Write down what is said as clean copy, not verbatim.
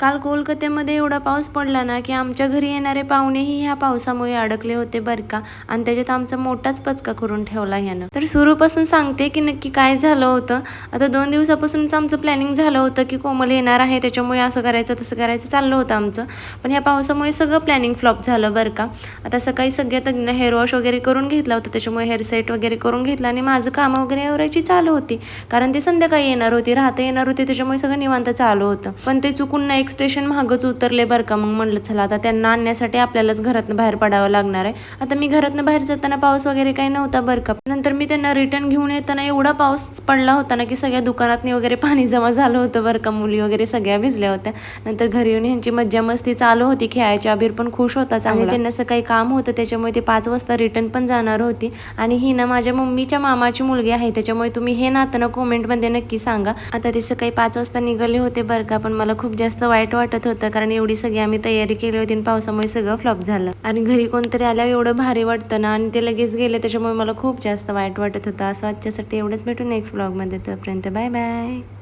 काल कोलकात्यामध्ये एवढा पाऊस पडला ना की आमच्या घरी येणारे पाहुणेही ह्या पावसामुळे अडकले होते बरं का. आणि त्याच्यात आमचा मोठाच पचका करून ठेवला ह्यानं. तर सुरूपासून सांगते की नक्की काय झालं होतं. आता 2 दिवसापासूनच आमचं प्लॅनिंग झालं होतं की कोमल येणार आहे, त्याच्यामुळे असं करायचं तसं करायचं चाललं होतं आमचं. पण ह्या पावसामुळे सगळं प्लॅनिंग फ्लॉप झालं बरं का. आता सकाळी सगळ्यात हेअर वॉश वगैरे करून घेतला होता, त्याच्यामुळे हेअर सेट वगैरे करून घेतला आणि माझं काम वगैरे आवरायची चालू होती. कारण ते संध्याकाळी येणार होती, राहता येणार होती, त्याच्यामुळे सगळं निवांत चालू होतं. पण ते चुकून ना एक स्टेशन मागच उतरले बरं का. मग म्हणलं चला आता त्यांना आणण्यासाठी आपल्यालाच घरातनं बाहेर पडावं लागणार आहे. आता मी घरातनं बाहेर जाताना पाऊस वगैरे काही नव्हता बरं का. नंतर मी त्यांना रिटर्न घेऊन येताना एवढा पाऊस पडला होता ना की सगळ्या दुकानातनी वगैरे पाणी जमा झालं होतं बरं का. मुली वगैरे सगळ्या भिजल्या होत्या. नंतर घरी येऊन ह्यांची मज्जा मस्ती चालू होती खेळायची. अबीर पण खुश होता चांगला. त्यांना सकाळी काम होतं, त्याच्यामुळे ते 5 वाजता रिटर्न पण जाणार होती. आणि ही ना माझ्या मम्मीच्या मामाची मुलगी आहे, त्याच्यामुळे तुम्ही हे नातं ना कमेंटमध्ये नक्की सांगा. आता ते सकाळी 5 वाजता निघाले होते बरं का. पण मला खूप जास्त वाईट वाटत होतं, कारण एवढी सगळी आम्ही तयारी केली होती आणि पावसामुळे सगळं फ्लॉप झालं. आणि घरी कोणतरी आल्यावर एवढं भारी वाटतं ना, आणि ते लगेच गेले, त्याच्यामुळे मला खूप जास्त वाईट वाटत होतं. असं आजच्यासाठी एवढंच. भेटू नेक्स्ट व्लॉगमध्ये. तोपर्यंत बाय बाय.